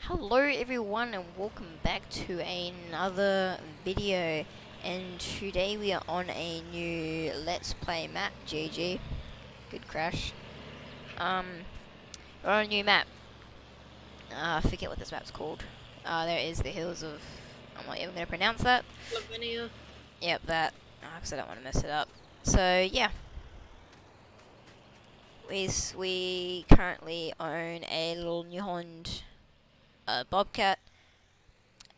Hello everyone and welcome back to another video, and today we are on a new Let's Play map. GG. Good crash. We're on a new map. I forget what this map's called. There is the Hills of... I'm not even going to pronounce that. Slovenia. Yep, that. Because I don't want to mess it up. So, yeah. We currently own a little New Holland Bobcat,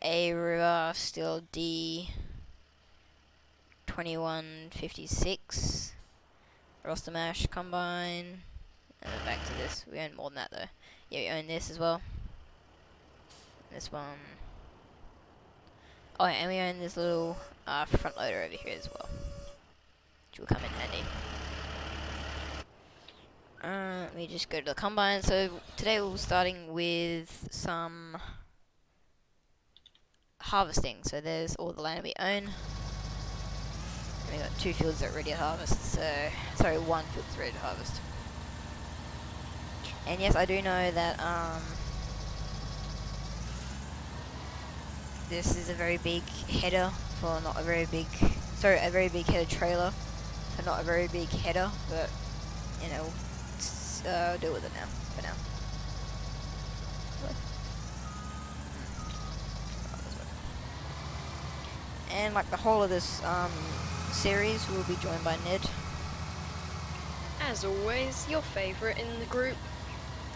a River Steel D2156 Rostamash combine, and then back to this. We own more than that though. Yeah, we own this as well. This one. Oh, and we own this little front loader over here as well, which will come in handy. Let me just go to the combine. So today we're starting with some harvesting. So there's all the land we own. And we got 2 fields that are ready to harvest. So sorry, 1 field is ready to harvest. And yes, I do know that this is a very big header for not a very big. Sorry, a very big header trailer for not a very big header, but you know, I'll deal with it now for now. And like the whole of this series will be joined by Ned. As always, your favourite in the group.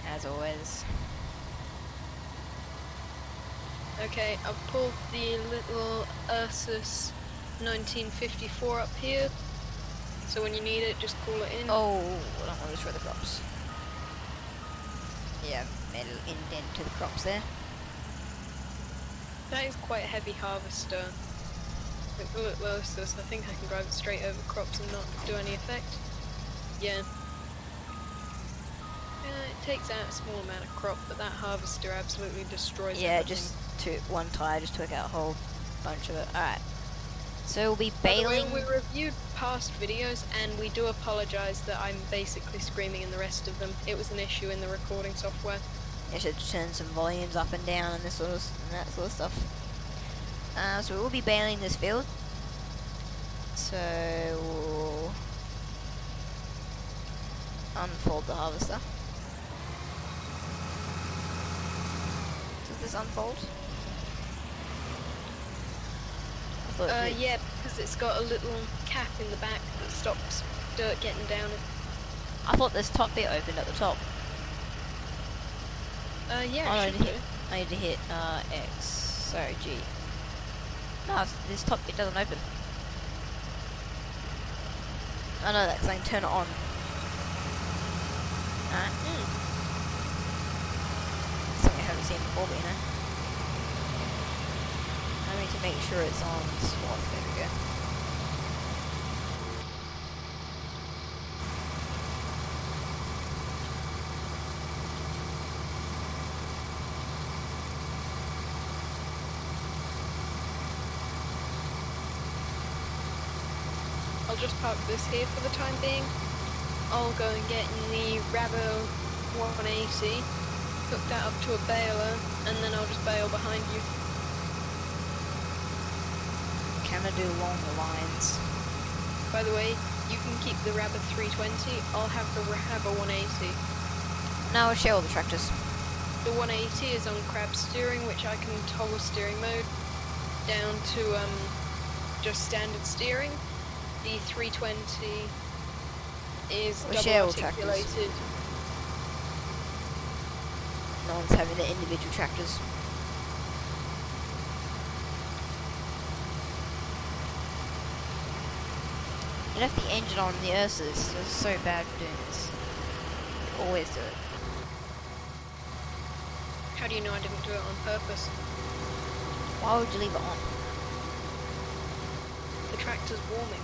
As always. Okay, I've pulled the little Ursus 1954 up here. So when you need it, just call it in. Oh, I don't want to destroy the crops. Yeah, made an indent to the crops there. That is quite a heavy harvester. Like the little Ursus, I think I can drive it straight over crops and not do any effect. Yeah. It takes out a small amount of crop, but that harvester absolutely destroys Yeah, everything. just one tire just took out a whole bunch of it. Alright. So we'll be By the way, baling. we reviewed past videos, and we do apologise that I'm basically screaming in the rest of them. It was an issue in the recording software. I should turn some volumes up and down and this sort of and that sort of stuff. So we'll be baling this field. So we'll unfold the harvester. Does this unfold? I thought it did. Yeah, because it's got a little cap in the back that stops dirt getting down it. I thought this top bit opened at the top. Yeah, Oh, it should do. I need to hit X. Sorry, G. No, this top bit doesn't open. I know that because I can turn it on. Alright. Something I haven't seen before, but you know. I need to make sure it's on SWAT. There we go. I'll just park this here for the time being. I'll go and get in the Rabo 180, hook that up to a baler, and then I'll just bail behind you. Kind of do along the lines. By the way, you can keep the Rabo 320, I'll have the Rabo 180. Now I'll share all the tractors. The 180 is on crab steering, which I can toggle steering mode down to just standard steering. The 320 is We'll share double all tractors. articulated. No one's having their individual tractors. You left the engine on the Ursus. It's so bad for doing this. You always do it. How do you know I didn't do it on purpose? Why would you leave it on? The tractor's warming.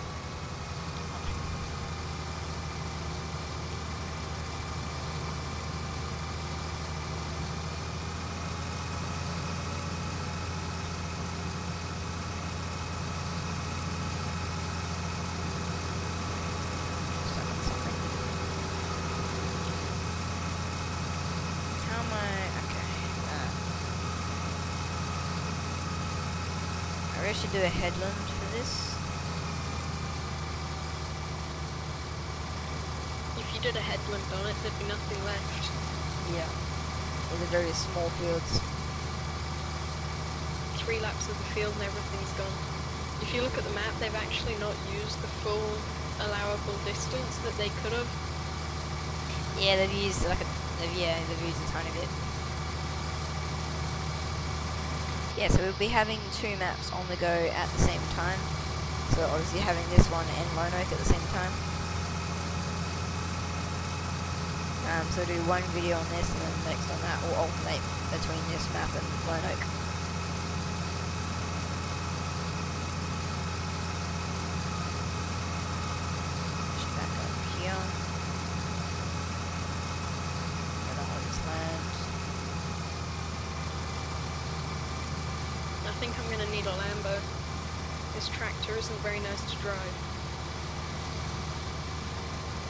Stuck on something. How am I? Okay. I should do a headland for this. If you did a headland on it, there'd be nothing left. Yeah. These are very small fields. 3 laps of the field and everything's gone. If you look at the map, they've actually not used the full allowable distance that they could have. Yeah, they've used like they've used a tiny bit. Yeah, so we'll be having 2 maps on the go at the same time. So obviously having this one and Lone Oak at the same time. So do one video on this and then next on that, or alternate between this map and Lone Oak. Just back up here. Get on this land. I think I'm going to need a Lambo. This tractor isn't very nice to drive.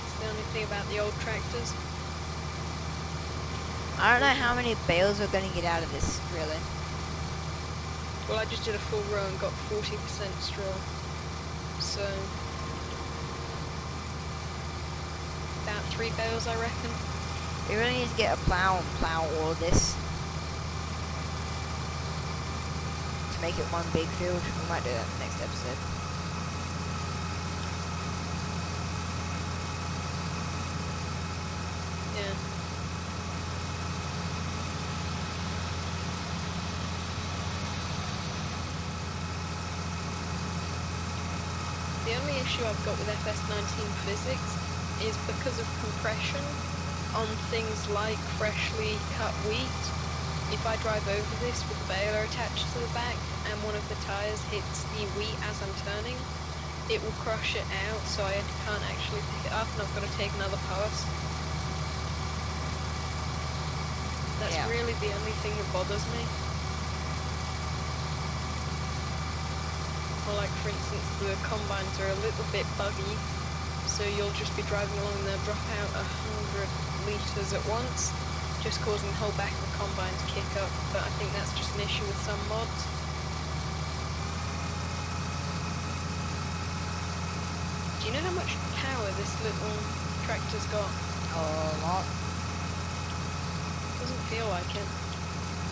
It's the only thing about the old tractors. I don't know how many bales we're going to get out of this, really. Well, I just did a full row and got 40% straw. So, about 3 bales, I reckon. We really need to get a plow and plow all of this to make it one big field. We might do that in the next episode. Yeah. The only issue I've got with FS19 physics is because of compression on things like freshly cut wheat. If I drive over this with the baler attached to the back and one of the tyres hits the wheat as I'm turning, it will crush it out, so I can't actually pick it up and I've got to take another pass. That's really the only thing that bothers me. Or like, for instance, the combines are a little bit buggy, so you'll just be driving along and they'll drop out 100 litres at once, just causing the whole back of the combine to kick up, but I think that's just an issue with some mods. Do you know how much power this little tractor's got? A lot. Doesn't feel like it.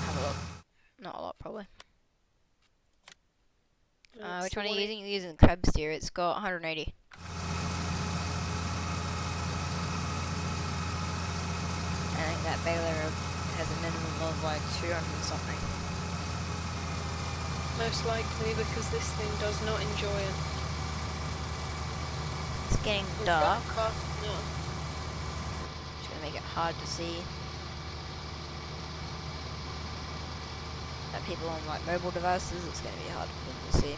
Have a look. Not a lot, probably. Which one are you using? You're using the crab steer. It's got 180. I think that baler has a minimum of like 200 something. Most likely because this thing does not enjoy it. It's getting dark. No. It's gonna make it hard to see. People on like mobile devices, it's going to be hard for them to see.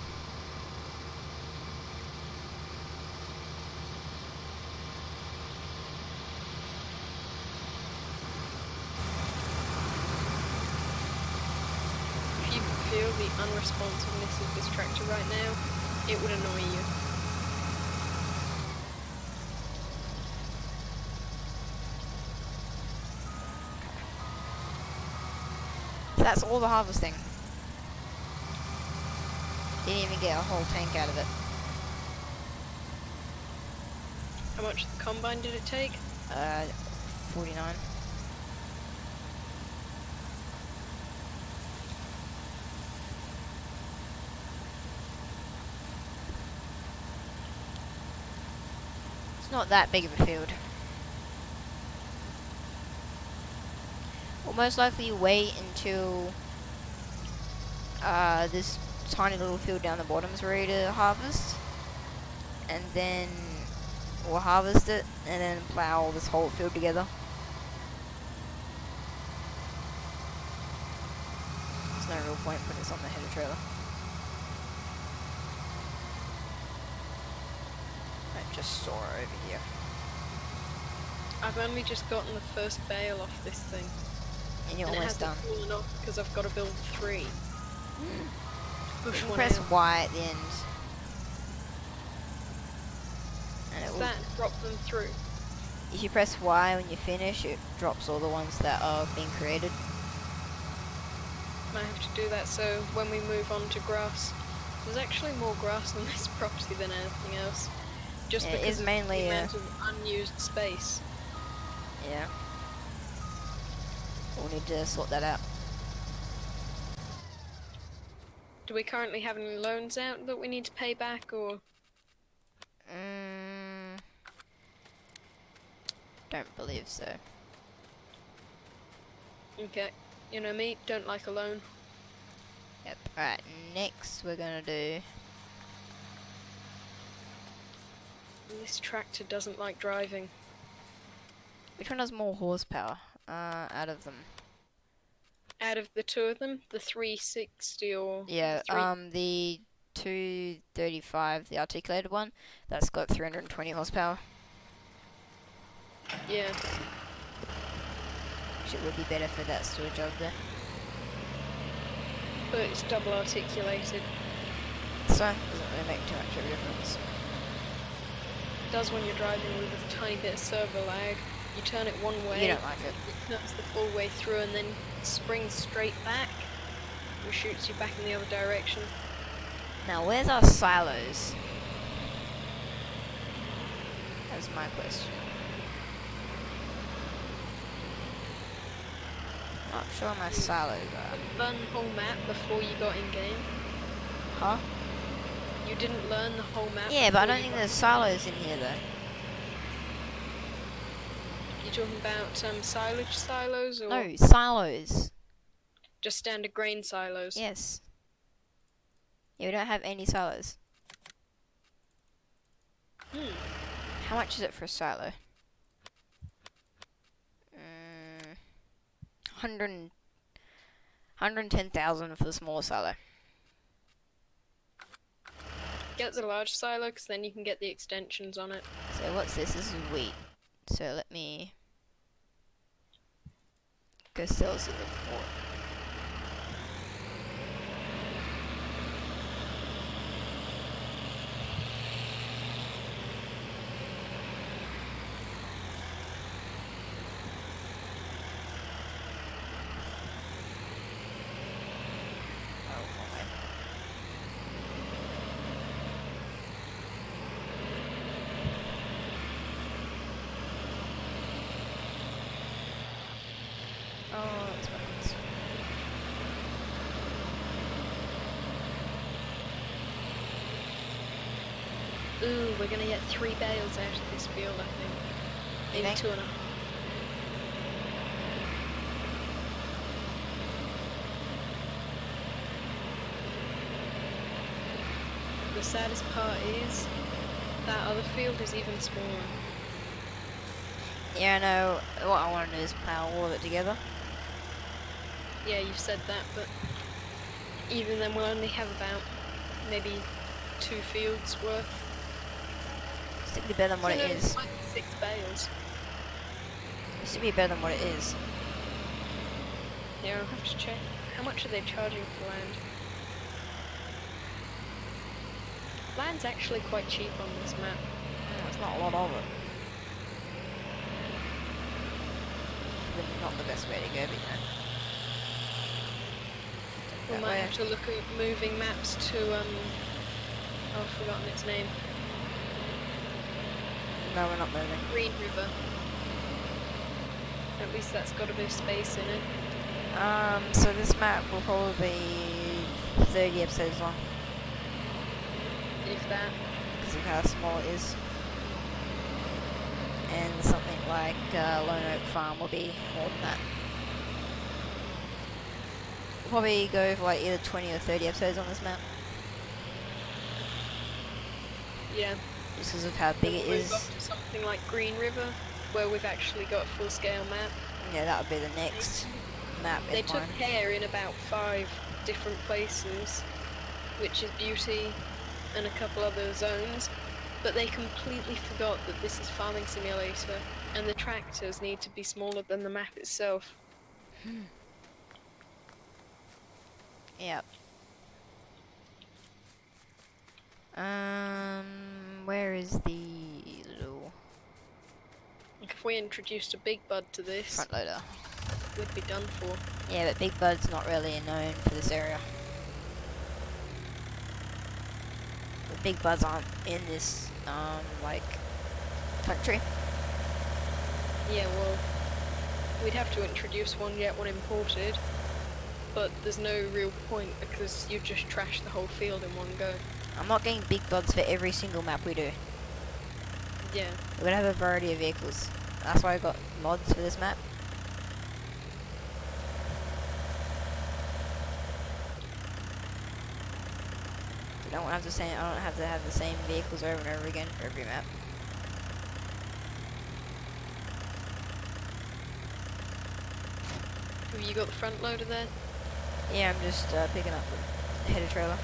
If you could feel the unresponsiveness of this tractor right now, it would annoy you. That's all the harvesting. Didn't even get a whole tank out of it. How much of the combine did it take? 49. It's not that big of a field. We'll most likely wait until this tiny little field down the bottom is ready to harvest, and then we'll harvest it and then plow this whole field together. There's no real point putting this on the header trailer. I just saw it over here. I've only just gotten the first bale off this thing. And you're almost done. It hasn't fallen off because I've got to build 3. Push one Press out. Y at the end. And it Does will, that drop them through? if you press Y when you finish, it drops all the ones that are being created. I have to do that so when we move on to grass, There's actually more grass on this property than anything else. Just Yeah, it because is of mainly, the amount of unused space. Yeah. We'll need to sort that out. Do we currently have any loans out that we need to pay back, or? Don't believe so. Okay. You know me, don't like a loan. Yep. Alright, next we're gonna do... This tractor doesn't like driving. Which one has more horsepower out of them? Out of the two of them, the 360 or Yeah, the the 235, the articulated one, that's got 320 horsepower. yeah. Which it would be better for that to a job there. But it's double articulated. So, doesn't really make too much of a difference. It does when you're driving with a tiny bit of servo lag. You turn it one way, You don't like it. it nuts the full way through and then springs straight back and shoots you back in the other direction. Now, where's our silos? That's my question. Not sure my silos are. Learn the whole map before you got in game. Huh? You didn't learn the whole map. Yeah, but I before don't you think got- there's silos in here though. You're talking about silage silos or No, silos. just standard grain silos? Yes. Yeah, we don't have any silos. How much is it for a silo? 110,000 for the smaller silo. Get the large silo because then you can get the extensions on it. So what's this? This is wheat. So let me go sell this at the port. Oh, that's backwards. Ooh, we're gonna get 3 bales out of this field, I think. You Maybe think? 2.5. The saddest part is that other field is even smaller. Yeah, I know. What I want to do is plow all of it together. Yeah, you've said that, but even then we'll only have about maybe 2 fields worth. Still be better than what So it no, is. might be 6 bales. Still be better than what it is. Yeah, I'll have to check. How much are they charging for land? Land's actually quite cheap on this map. It's not a lot of it. But not the best way to go, but you know. We That might way. have to look at moving maps to, oh, I've forgotten its name. No, we're not moving. Green River. At least that's got a bit of space in it. So this map will probably be 30 episodes long If that. because of how small it is. And something like Lone Oak Farm will be more than that. We'll probably go for like either 20 or 30 episodes on this map, Yeah. just because of how big it We'll is. move up to something like Green River, where we've actually got a full-scale map. Yeah, that would be the next map They in took mind. care in about 5 different places, which is Beauty and a couple other zones, but they completely forgot that this is Farming Simulator, and the tractors need to be smaller than the map itself. Yep. Where is the little Like if we introduced a big bud to this, front loader? we'd be done for. Yeah, but Big Bud's not really known for this area. big buds aren't in this like country. Yeah, well, we'd have to introduce one, get one imported, but there's no real point because you just trash the whole field in one go. I'm not getting big buds for every single map we do. Yeah. We're gonna have a variety of vehicles. That's why I got mods for this map. I don't have the same. I don't have to have the same vehicles over and over again for every map. Have you got the front loader there? Yeah, I'm just picking up the header trailer.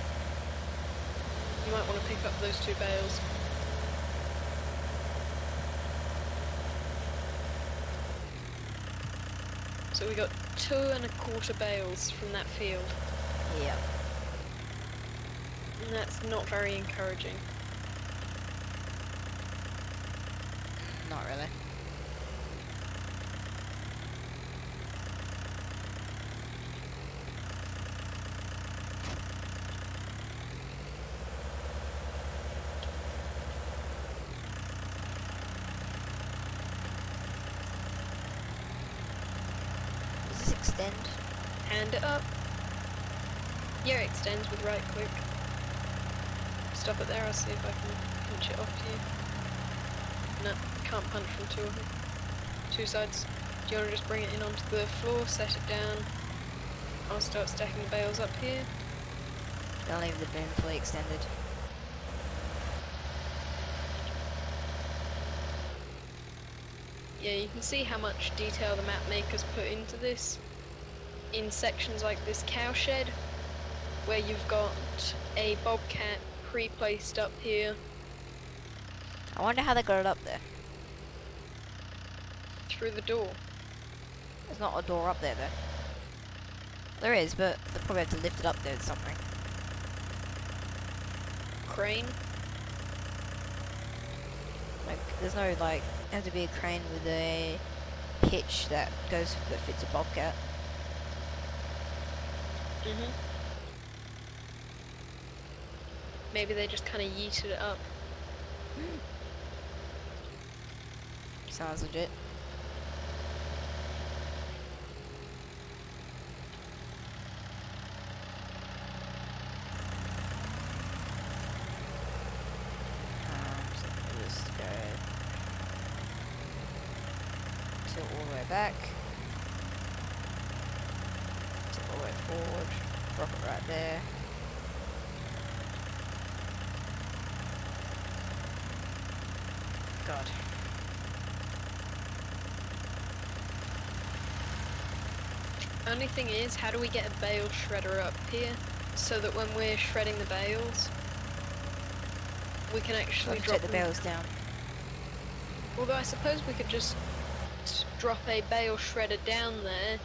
You might want to pick up those 2 bales. So we got 2 1/4 bales from that field, Yeah. and that's not very encouraging. Not really. Does this extend? Hand it up. Yeah, it extends with right click. Stop it there, I'll see if I can punch it off to you. No, can't punch from 2 of them. 2 sides. Do you want to just bring it in onto the floor, set it down? I'll start stacking the bales up here. Don't leave the boom fully extended. Yeah, you can see how much detail the map makers put into this. In sections like this cowshed, where you've got a bobcat pre-placed up here I wonder how they got it up there. through the door. There's not a door up there though. There is, but they probably have to lift it up there with something. Crane. Like, there's no like. It has to be a crane with a hitch that fits a bobcat. Mhm. Maybe they just kind of yeeted it up. Sounds legit. So we'll just go tilt all the way back, tilt all the way forward, drop it right there. God. Only thing is, how do we get a bale shredder up here so that when we're shredding the bales, we can actually drop the them bales down. Although I suppose we could just drop a bale shredder down there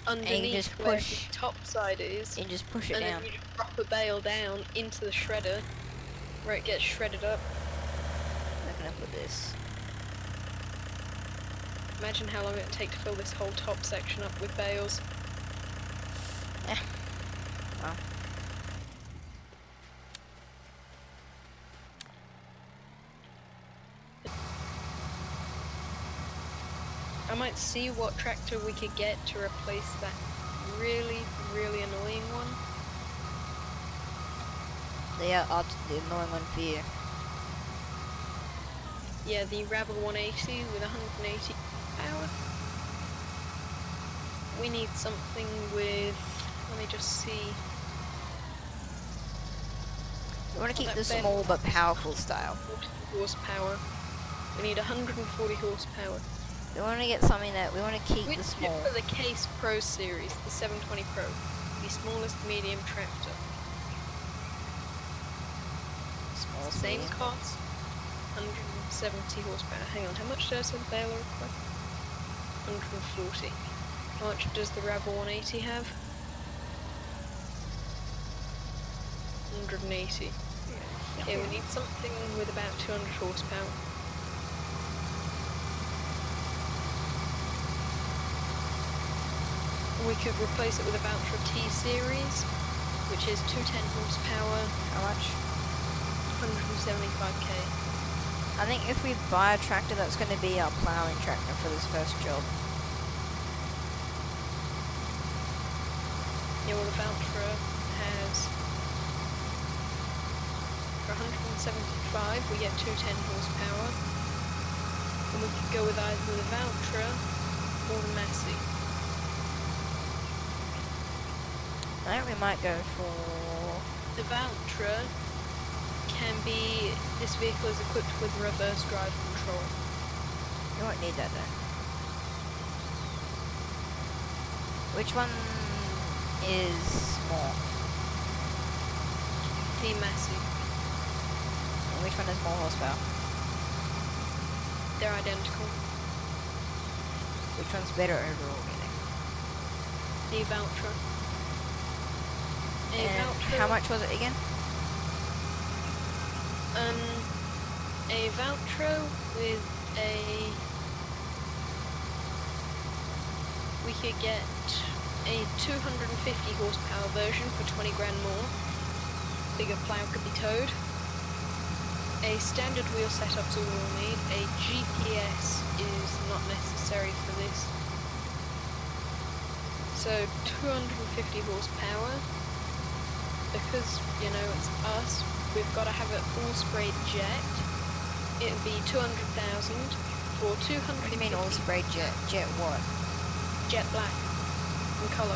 underneath just where push- the top side is, And just push it and down. then you just drop a bale down into the shredder where it gets shredded up. I'm gonna put this. Imagine how long it would take to fill this whole top section up with bales. Wow. I might see what tractor we could get to replace that really, really annoying one. They are the annoying one for you. Yeah, the Rabble 180 with 180 power. We need something with, let me just see. You want to keep that the bed- small but powerful style. 40 horsepower. We need 140 horsepower. We want to get something that we want to keep Which the small. for the Case Pro series, the 720 Pro, the smallest medium tractor. Small, Same medium. cost, 170 horsepower. Hang on, how much does a baler require? 140. How much does the Rabble 180 have? 180. Okay, we need something with about 200 horsepower. We could replace it with a Valtra T series, which is 210 horsepower. How much? 175k. I think if we buy a tractor, that's going to be our ploughing tractor for this first job. Yeah, well, the Valtra has, for 175, we get 210 horsepower. And we could go with either the Valtra or the Massey. I think we might go for... The Valtra can be, this vehicle is equipped with reverse drive control. You won't need that though. Which one is more? The Massey. And which one has more horsepower? They're identical. Which one's better overall, you think? The Valtra. And how much was it again? A Valtra with we could get a 250 horsepower version for 20 grand more. Bigger plow could be towed. A standard wheel setup's all we'll need. A GPS is not necessary for this. So 250 horsepower. Because, you know, it's us, we've got to have it all sprayed jet. It would be 200,000 for 250. What do you mean all sprayed jet? Jet what? Jet black in colour.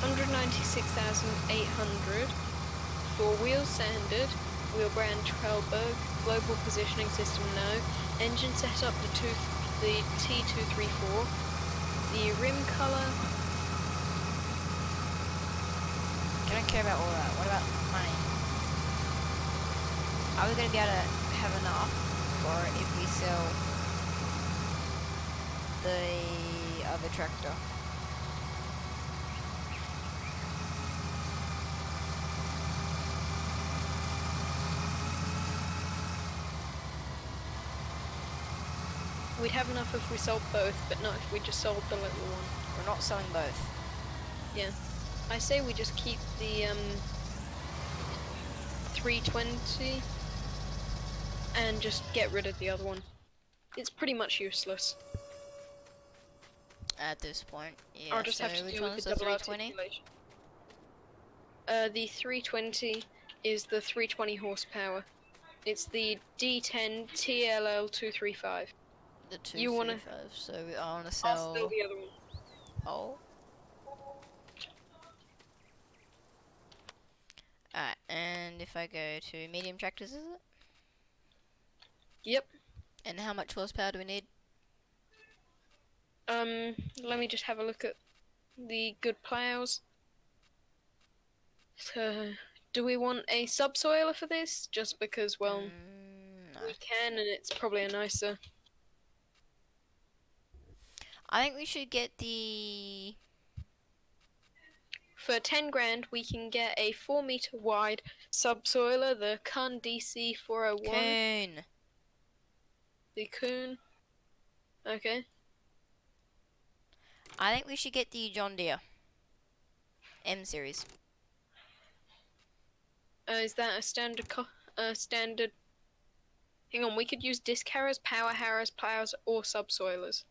196,800 for wheel standard, wheel brand Trelberg, global positioning system no, engine setup the T234, the rim colour. I don't care about all that. What about money? Are we going to be able to have enough for it if we sell the other tractor? We'd have enough if we sold both, but not if we just sold the little one. We're not selling both. Yeah. I say we just keep the 320 and just get rid of the other one. It's pretty much useless. At this point, yeah. I'll just so have to which do with one's the the double 320? articulation. The 320 is the 320 horsepower. It's the D10 TLL 235. The You wanna? 235. So I want to I'll sell. steal the other one. Oh. Alright, and if I go to medium tractors, is it? Yep. And how much horsepower do we need? Let me just have a look at the good plows. So, do we want a subsoiler for this? Just because, well, No. we can, and it's probably a nicer. I think we should get the... For 10 grand, we can get a 4 meter wide subsoiler, the Kun DC 401. Coon. The Kuhn. Okay. I think we should get the John Deere M series. Is that a standard? Standard. Hang on, we could use disc harrows, power harrows, plows, or subsoilers.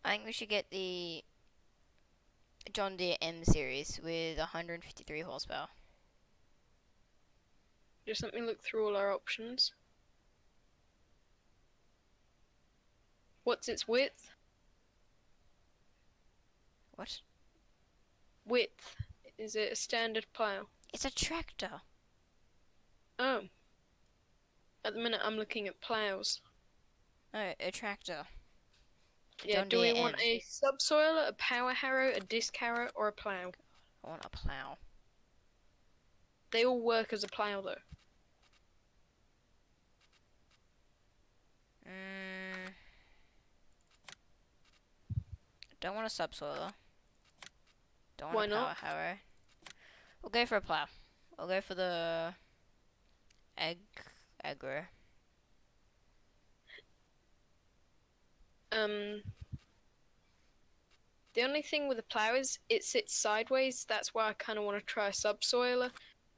I think we should get the John Deere M series with 153 horsepower. Just let me look through all our options. What's its width? What? Width. Is it a standard plow? It's a tractor. Oh. At the minute I'm looking at plows. No, a tractor. Yeah, John do we Deere want M. a subsoiler, a power harrow, a disc harrow, or a plow? I want a plow. They all work as a plow though. Don't want a subsoiler. Don't Why want a power not? harrow. We'll go for a plow. I'll go for the aggro. The only thing with the plow is it sits sideways. That's why I kind of want to try a subsoiler.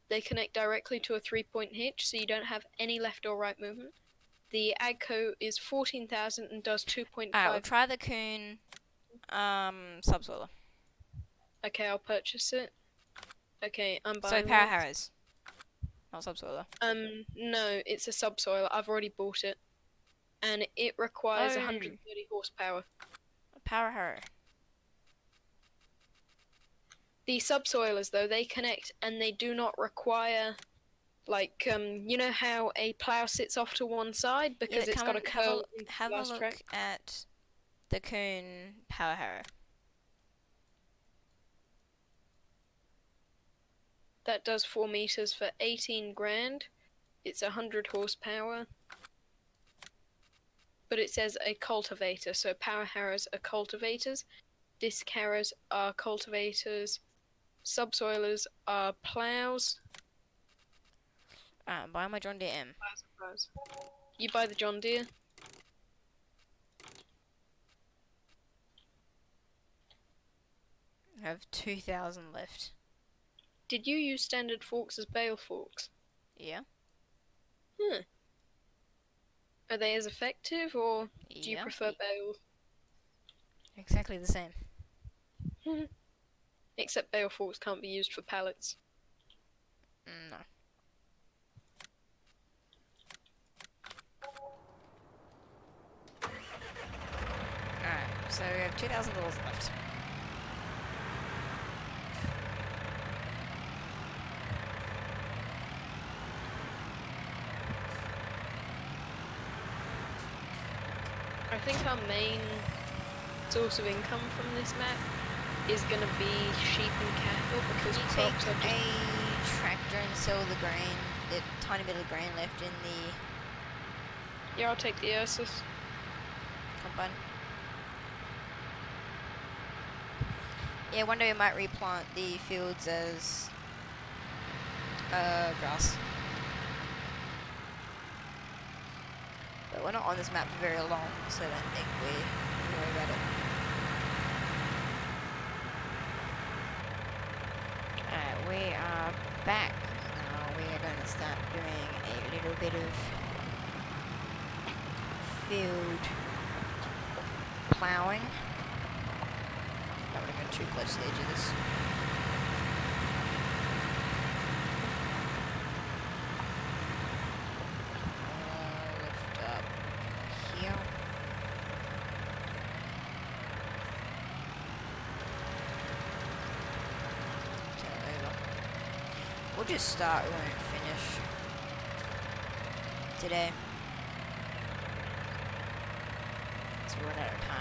They connect directly to a 3-point hitch, so you don't have any left or right movement. The Agco is 14,000 and does 2.5. Alright, we'll try the Kuhn subsoiler. Okay, I'll purchase it. Okay, I'm So buying power one. harrows, not subsoiler. No, it's a subsoiler. I've already bought it. And it requires Oh. 130 horsepower. Power harrow. The subsoilers, though, they connect and they do not require, like, you know how a plow sits off to one side because it's got a curl into the have a last look track? at the Kuhn power harrow. That does 4 meters for 18 grand. It's 100 horsepower. But it says a cultivator, so power harrows are cultivators, disc harrows are cultivators, subsoilers are plows. Buy my John Deere M. Plows. You buy the John Deere. I have 2,000 left. Did you use standard forks as bale forks? Yeah. Are they as effective, or do you Yeah. prefer bale? Exactly the same. Except bale forks can't be used for pallets. No. Alright, so we have $2,000 left. I think our main source of income from this map is going to be sheep and cattle because Can you crops take are just... a tractor and sell the grain, the tiny bit of grain left in the Yeah, I'll take the Ursus. combine? Yeah, one day we might replant the fields as grass. But we're not on this map for very long, so I don't think we worry about it. Alright, we are back. Now we are going to start doing a little bit of field ploughing. Don't want to go too close to the edge of this. Lift up here. Turn over. We'll just start, we won't finish today. So we're running out of time.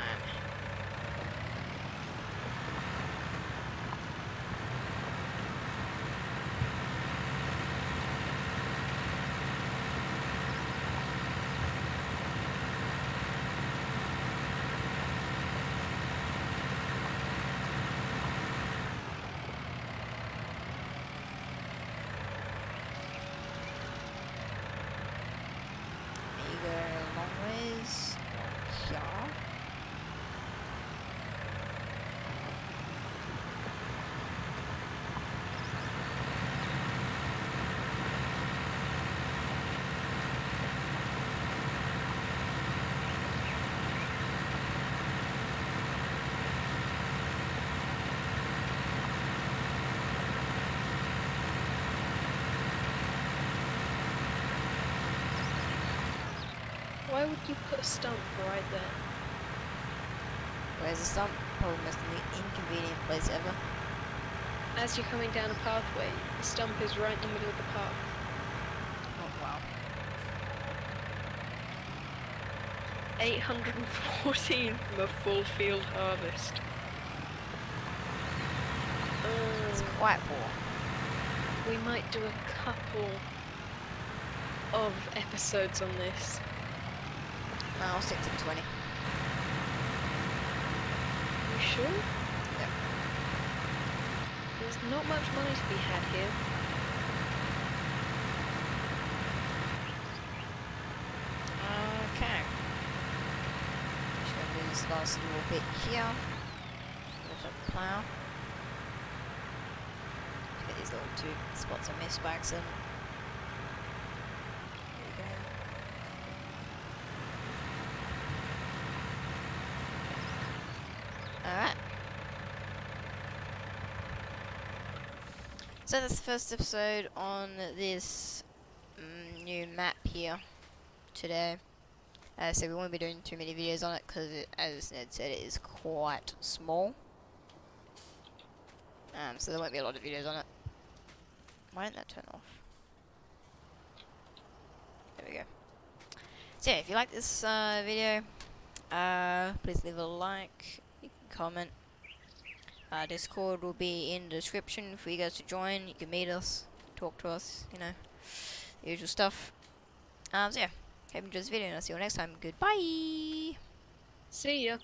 You go a long ways. Here. Why would you put a stump right there? Where's the stump? Probably the most inconvenient place ever. As you're coming down a pathway, the stump is right in the middle of the path. Oh wow. 814 from a full field harvest. It's quite poor. We might do a couple of episodes on this. No, I'll stick to the 20. You sure? Yep. There's not much money to be had here. Okay. Just gonna do this last little bit here. to plough. Get these little 2 spots I missed by accident. There we go. Alright. So that's the first episode on this new map here today. So we won't be doing too many videos on it because, as Ned said, it is quite small. So there won't be a lot of videos on it. Why didn't that turn off? There we go. So yeah, if you like this video, please leave a like, you can comment. Discord will be in the description for you guys to join. You can meet us, talk to us, you know, the usual stuff. So yeah, hope you enjoyed this video and I'll see you all next time. Goodbye! See ya.